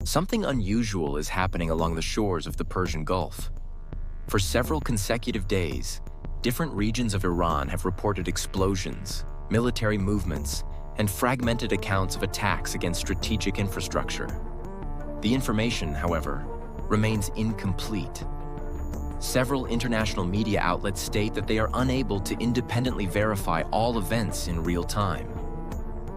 Something unusual is happening along the shores of the Persian Gulf. For several consecutive days, different regions of Iran have reported explosions, military movements, and fragmented accounts of attacks against strategic infrastructure. The information, however, remains incomplete. Several international media outlets state that they are unable to independently verify all events in real time,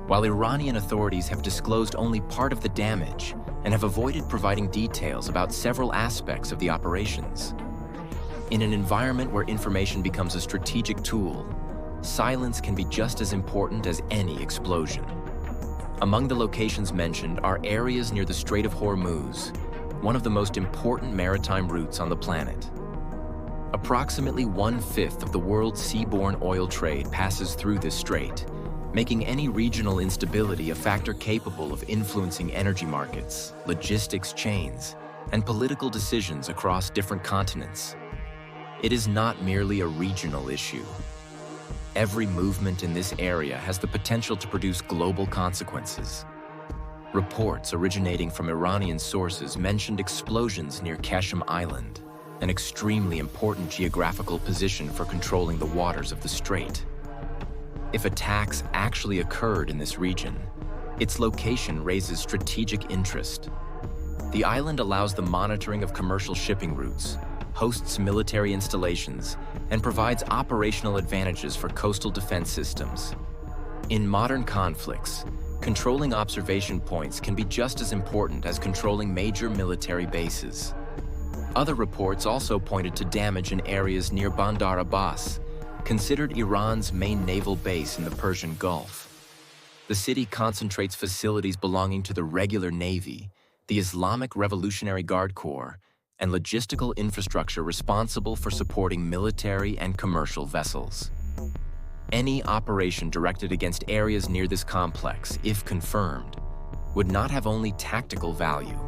while Iranian authorities have disclosed only part of the damage and have avoided providing details about several aspects of the operations. In an environment where information becomes a strategic tool, silence can be just as important as any explosion. Among the locations mentioned are areas near the Strait of Hormuz, one of the most important maritime routes on the planet. Approximately 1/5 of the world's seaborne oil trade passes through this strait, making any regional instability a factor capable of influencing energy markets, logistics chains, and political decisions across different continents. It is not merely a regional issue. Every movement in this area has the potential to produce global consequences. Reports originating from Iranian sources mentioned explosions near Qeshm Island, an extremely important geographical position for controlling the waters of the strait. If attacks actually occurred in this region, its location raises strategic interest. The island allows the monitoring of commercial shipping routes, hosts military installations, and provides operational advantages for coastal defense systems. In modern conflicts, controlling observation points can be just as important as controlling major military bases. Other reports also pointed to damage in areas near Bandar Abbas, considered Iran's main naval base in the Persian Gulf. The city concentrates facilities belonging to the regular Navy, the Islamic Revolutionary Guard Corps, and logistical infrastructure responsible for supporting military and commercial vessels. Any operation directed against areas near this complex, if confirmed, would not have only tactical value.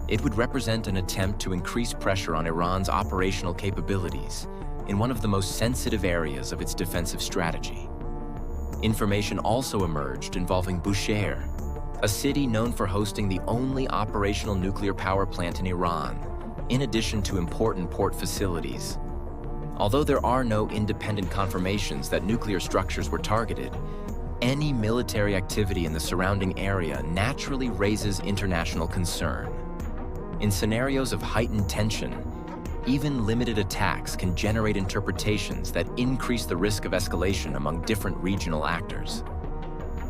It would represent an attempt to increase pressure on Iran's operational capabilities in one of the most sensitive areas of its defensive strategy. Information also emerged involving Bushehr, a city known for hosting the only operational nuclear power plant in Iran, in addition to important port facilities. Although there are no independent confirmations that nuclear structures were targeted, any military activity in the surrounding area naturally raises international concern. In scenarios of heightened tension, even limited attacks can generate interpretations that increase the risk of escalation among different regional actors.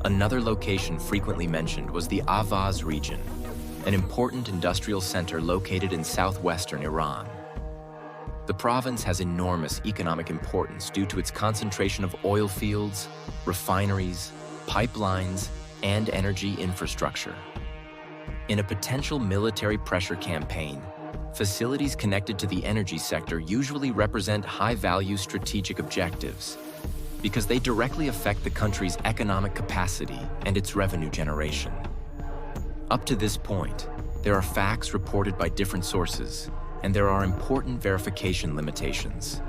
Another location frequently mentioned was the Ahvaz region, an important industrial center located in southwestern Iran. The province has enormous economic importance due to its concentration of oil fields, refineries, pipelines, and energy infrastructure. In a potential military pressure campaign, facilities connected to the energy sector usually represent high-value strategic objectives because they directly affect the country's economic capacity and its revenue generation. Up to this point, there are facts reported by different sources, and there are important verification limitations.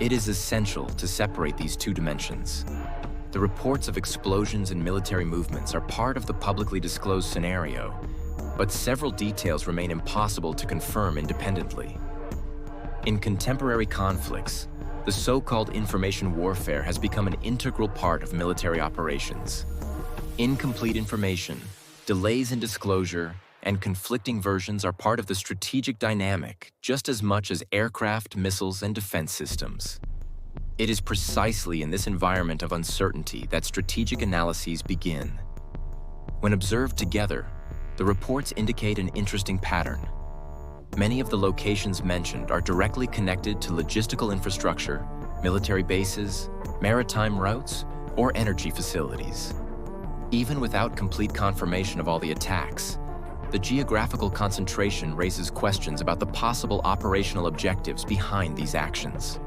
It is essential to separate these two dimensions. The reports of explosions and military movements are part of the publicly disclosed scenario, but several details remain impossible to confirm independently. In contemporary conflicts, the so-called information warfare has become an integral part of military operations. Incomplete information, delays in disclosure, and conflicting versions are part of the strategic dynamic just as much as aircraft, missiles, and defense systems. It is precisely in this environment of uncertainty that strategic analyses begin. When observed together, the reports indicate an interesting pattern. Many of the locations mentioned are directly connected to logistical infrastructure, military bases, maritime routes, or energy facilities. Even without complete confirmation of all the attacks, the geographical concentration raises questions about the possible operational objectives behind these actions.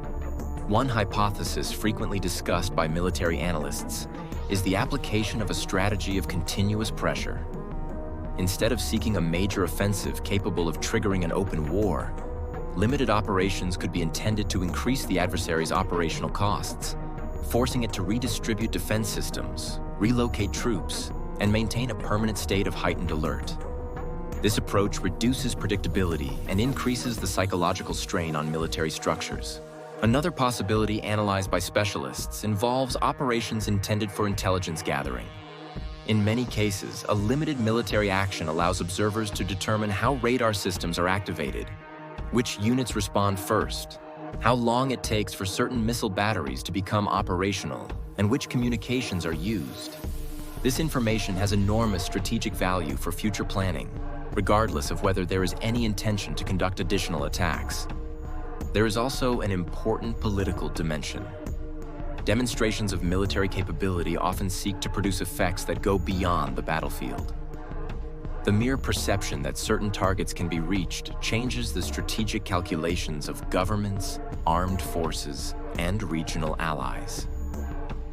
One hypothesis frequently discussed by military analysts is the application of a strategy of continuous pressure. Instead of seeking a major offensive capable of triggering an open war, limited operations could be intended to increase the adversary's operational costs, forcing it to redistribute defense systems, relocate troops, and maintain a permanent state of heightened alert. This approach reduces predictability and increases the psychological strain on military structures. Another possibility analyzed by specialists involves operations intended for intelligence gathering. In many cases, a limited military action allows observers to determine how radar systems are activated, which units respond first, how long it takes for certain missile batteries to become operational, and which communications are used. This information has enormous strategic value for future planning, regardless of whether there is any intention to conduct additional attacks. There is also an important political dimension. Demonstrations of military capability often seek to produce effects that go beyond the battlefield. The mere perception that certain targets can be reached changes the strategic calculations of governments, armed forces, and regional allies.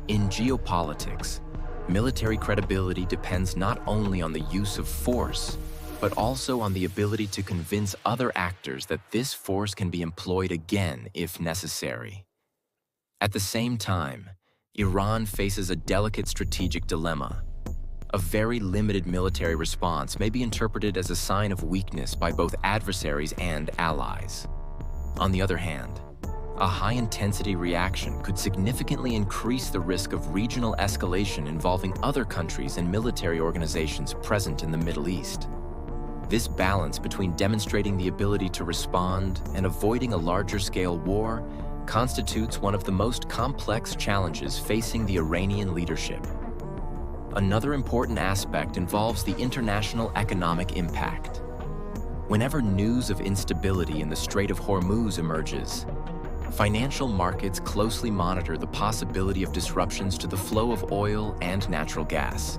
In geopolitics, military credibility depends not only on the use of force, but also on the ability to convince other actors that this force can be employed again if necessary. At the same time, Iran faces a delicate strategic dilemma. A very limited military response may be interpreted as a sign of weakness by both adversaries and allies. On the other hand, a high-intensity reaction could significantly increase the risk of regional escalation involving other countries and military organizations present in the Middle East. This balance between demonstrating the ability to respond and avoiding a larger-scale war constitutes one of the most complex challenges facing the Iranian leadership. Another important aspect involves the international economic impact. Whenever news of instability in the Strait of Hormuz emerges, financial markets closely monitor the possibility of disruptions to the flow of oil and natural gas.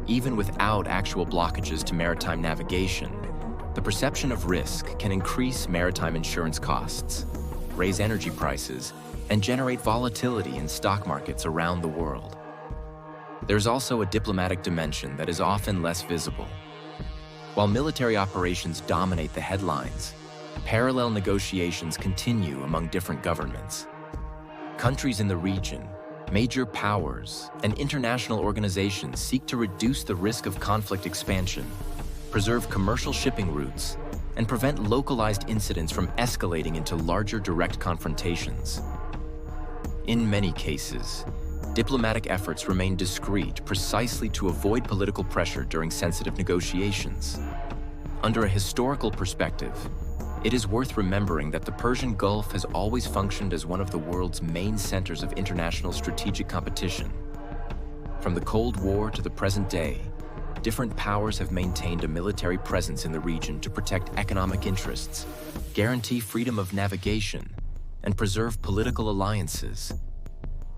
Even without actual blockages to maritime navigation, the perception of risk can increase maritime insurance costs, raise energy prices, and generate volatility in stock markets around the world. There's also a diplomatic dimension that is often less visible. While military operations dominate the headlines, parallel negotiations continue among different governments. Countries in the region, major powers, and international organizations seek to reduce the risk of conflict expansion, preserve commercial shipping routes, and prevent localized incidents from escalating into larger direct confrontations. In many cases, diplomatic efforts remain discreet precisely to avoid political pressure during sensitive negotiations. Under a historical perspective, it is worth remembering that the Persian Gulf has always functioned as one of the world's main centers of international strategic competition. From the Cold War to the present day, different powers have maintained a military presence in the region to protect economic interests, guarantee freedom of navigation, and preserve political alliances.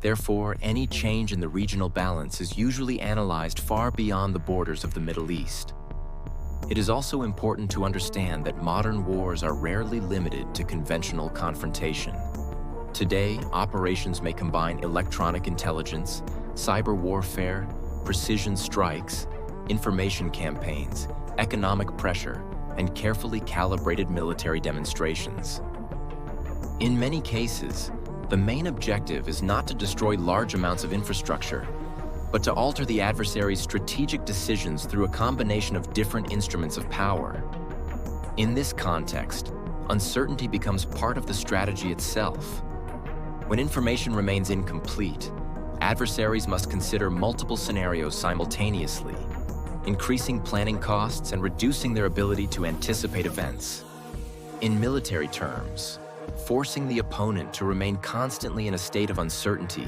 Therefore, any change in the regional balance is usually analyzed far beyond the borders of the Middle East. It is also important to understand that modern wars are rarely limited to conventional confrontation. Today, operations may combine electronic intelligence, cyber warfare, precision strikes, information campaigns, economic pressure, and carefully calibrated military demonstrations. In many cases, the main objective is not to destroy large amounts of infrastructure, but to alter the adversary's strategic decisions through a combination of different instruments of power. In this context, uncertainty becomes part of the strategy itself. When information remains incomplete, adversaries must consider multiple scenarios simultaneously, increasing planning costs and reducing their ability to anticipate events. In military terms, forcing the opponent to remain constantly in a state of uncertainty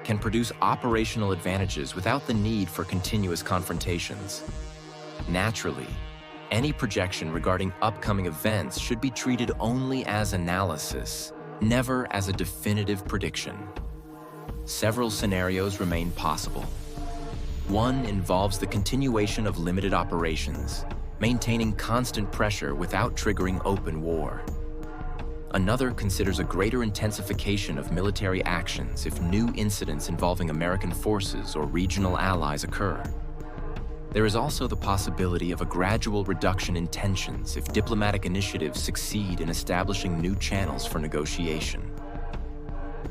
can produce operational advantages without the need for continuous confrontations. Naturally, any projection regarding upcoming events should be treated only as analysis, never as a definitive prediction. Several scenarios remain possible. One involves the continuation of limited operations, maintaining constant pressure without triggering open war. Another considers a greater intensification of military actions if new incidents involving American forces or regional allies occur. There is also the possibility of a gradual reduction in tensions if diplomatic initiatives succeed in establishing new channels for negotiation.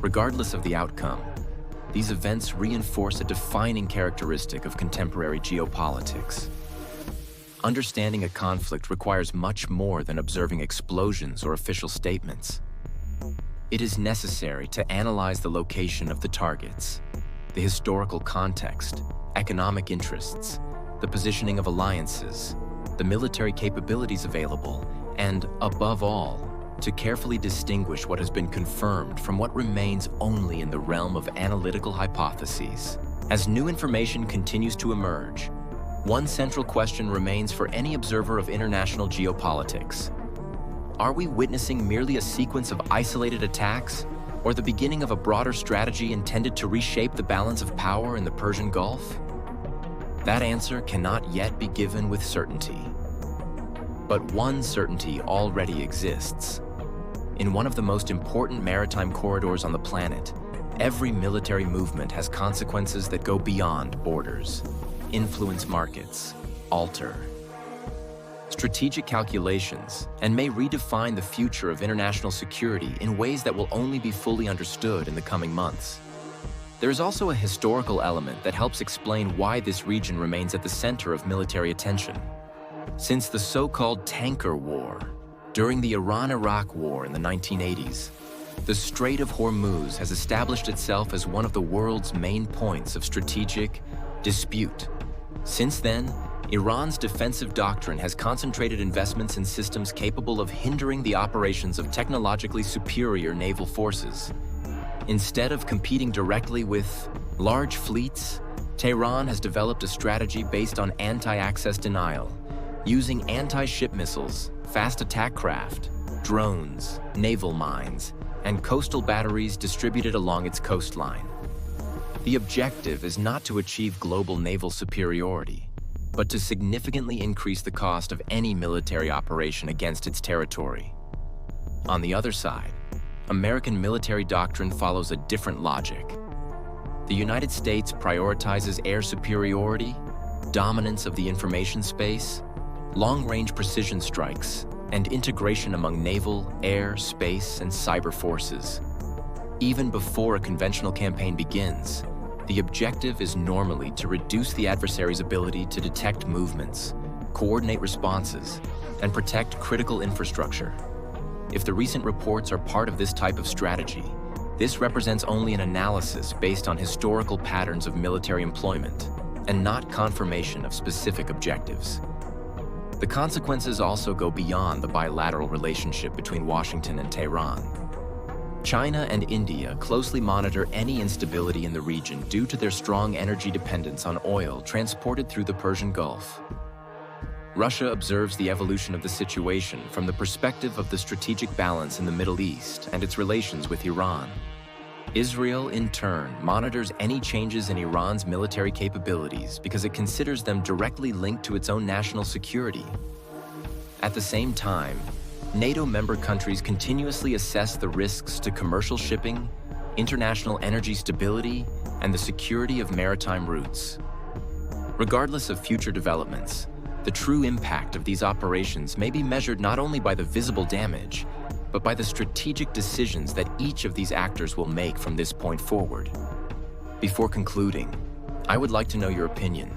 Regardless of the outcome, these events reinforce a defining characteristic of contemporary geopolitics: understanding a conflict requires much more than observing explosions or official statements. It is necessary to analyze the location of the targets, the historical context, economic interests, the positioning of alliances, the military capabilities available, and, above all, to carefully distinguish what has been confirmed from what remains only in the realm of analytical hypotheses. As new information continues to emerge, one central question remains for any observer of international geopolitics. Are we witnessing merely a sequence of isolated attacks, or the beginning of a broader strategy intended to reshape the balance of power in the Persian Gulf? That answer cannot yet be given with certainty. But one certainty already exists. In one of the most important maritime corridors on the planet, every military movement has consequences that go beyond borders, influence markets, alter strategic calculations, and may redefine the future of international security in ways that will only be fully understood in the coming months. There is also a historical element that helps explain why this region remains at the center of military attention. Since the so-called Tanker War, during the Iran-Iraq War in the 1980s, the Strait of Hormuz has established itself as one of the world's main points of strategic dispute. Since then, Iran's defensive doctrine has concentrated investments in systems capable of hindering the operations of technologically superior naval forces. Instead of competing directly with large fleets, Tehran has developed a strategy based on anti-access denial, using anti-ship missiles, fast attack craft, drones, naval mines, and coastal batteries distributed along its coastline. The objective is not to achieve global naval superiority, but to significantly increase the cost of any military operation against its territory. On the other side, American military doctrine follows a different logic. The United States prioritizes air superiority, dominance of the information space, long-range precision strikes, and integration among naval, air, space, and cyber forces. Even before a conventional campaign begins, the objective is normally to reduce the adversary's ability to detect movements, coordinate responses, and protect critical infrastructure. If the recent reports are part of this type of strategy, this represents only an analysis based on historical patterns of military employment, and not confirmation of specific objectives. The consequences also go beyond the bilateral relationship between Washington and Tehran. China and India closely monitor any instability in the region due to their strong energy dependence on oil transported through the Persian Gulf. Russia observes the evolution of the situation from the perspective of the strategic balance in the Middle East and its relations with Iran. Israel, in turn, monitors any changes in Iran's military capabilities because it considers them directly linked to its own national security. At the same time, NATO member countries continuously assess the risks to commercial shipping, international energy stability, and the security of maritime routes. Regardless of future developments, the true impact of these operations may be measured not only by the visible damage, but by the strategic decisions that each of these actors will make from this point forward. Before concluding, I would like to know your opinion.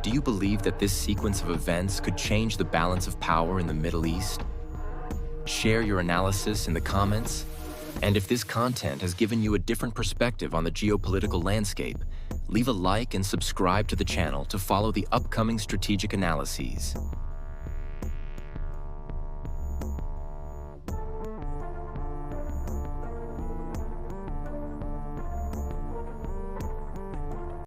Do you believe that this sequence of events could change the balance of power in the Middle East? Share your analysis in the comments, and if this content has given you a different perspective on the geopolitical landscape, leave a like and subscribe to the channel to follow the upcoming strategic analyses.